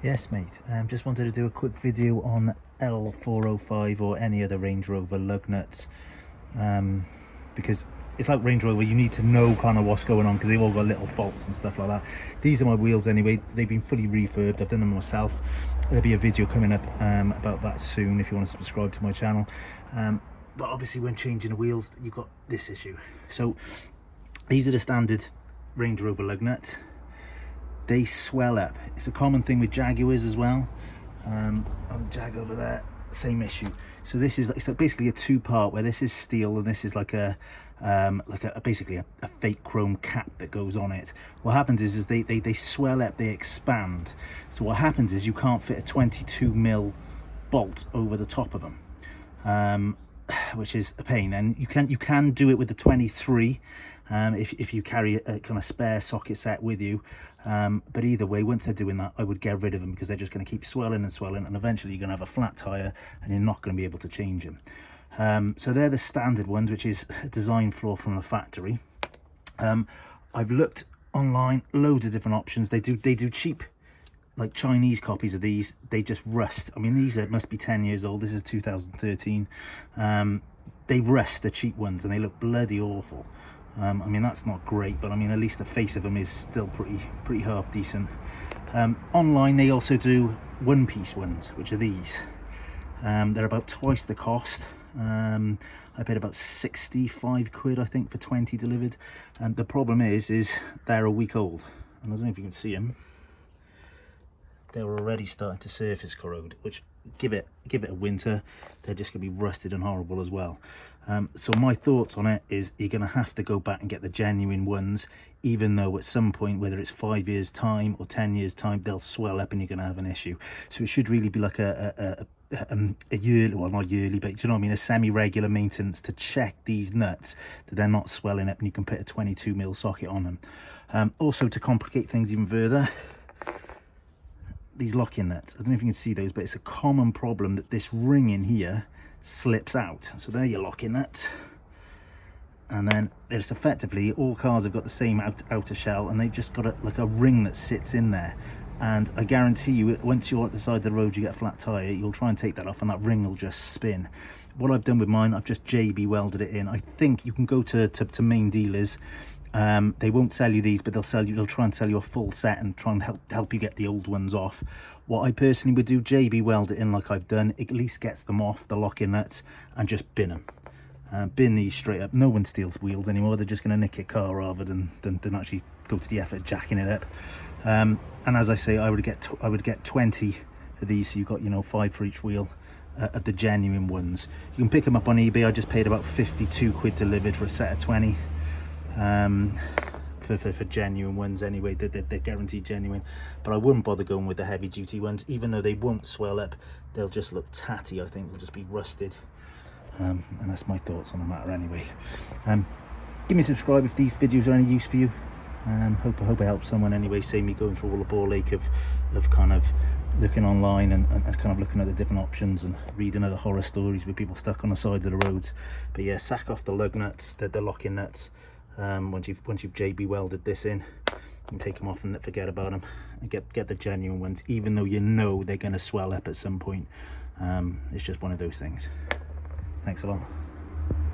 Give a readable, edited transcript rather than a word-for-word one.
Yes, mate. Just wanted to do a quick video on L405 or any other Range Rover lug nuts, because it's like Range Rover, you need to know kind of what's going on because they've all got little faults and stuff like that. These are my wheels anyway. They've been fully refurbed. I've done them myself. There'll be a video coming up about that soon if you want to subscribe to my channel. But obviously when changing the wheels, you've got this issue. So these are the standard Range Rover lug nuts. They swell up. It's a common thing with Jaguars as well. On Jag over there, same issue. So this is, it's basically a two-part where this is steel and this is like a basically a fake chrome cap that goes on it. What happens is they swell up, they expand. So what happens is you can't fit a 22mm bolt over the top of them, which is a pain. And you can do it with the 23 if you carry a kind of spare socket set with you, but either way, once they're doing that, I would get rid of them because they're just going to keep swelling and swelling, and eventually you're going to have a flat tire and you're not going to be able to change them. So they're the standard ones, which is a design flaw from the factory. I've looked online, loads of different options. They do cheap, like Chinese copies of these. They just rust. I mean, these must be 10 years old. This is 2013. They rust, the cheap ones, and they look bloody awful. I mean, that's not great, but I mean, at least the face of them is still pretty half decent. Online they also do one-piece ones, which are these. They're about twice the cost. I paid about 65 quid, I think, for 20 delivered. And the problem is they're a week old, and I don't know if you can see them. They're already starting to surface corrode, which give it a winter, they're just going to be rusted and horrible as well. So my thoughts on it is you're going to have to go back and get the genuine ones, even though at some point, whether it's 5 years time or 10 years time, they'll swell up and you're going to have an issue. So it should really be like a yearly, well, not yearly, but you know what I mean, a semi-regular maintenance to check these nuts that they're not swelling up, and you can put a 22mm socket on them. Also, to complicate things even further, these locking nuts, I don't know if you can see those, but it's a common problem that this ring in here slips out. So there your locking nuts, and then there's effectively, all cars have got the same outer shell, and they've just got like a ring that sits in there. And I guarantee you, once you're at the side of the road, you get a flat tire, you'll try and take that off and that ring will just spin. What I've done with mine, I've just JB welded it in. I think you can go to main dealers. They won't sell you these, but they'll try and sell you a full set and try and help you get the old ones off. What I personally would do, JB weld it in like I've done. It at least gets them off, the locking nuts, and just bin them. Bin these straight up. No one steals wheels anymore. They're just going to nick your car rather than actually go to the effort of jacking it up. And as I say, I would get 20 of these, so you've got, you know, 5 for each wheel. Of the genuine ones. You can pick them up on eBay. I just paid about 52 quid delivered for a set of 20. For genuine ones anyway. They're guaranteed genuine, but I wouldn't bother going with the heavy duty ones, even though they won't swell up. They'll just look tatty. I think they'll just be rusted. And that's my thoughts on the matter anyway. Give me a subscribe if these videos are any use for you. Hope it helps someone anyway. Save me going through all the ball ache of kind of looking online and kind of looking at the different options and reading other horror stories with people stuck on the side of the roads. But yeah, sack off the lug nuts, the locking nuts. Once you've JB welded this in, and take them off and forget about them, and get the genuine ones, even though you know they're going to swell up at some point. It's just one of those things. Thanks a lot.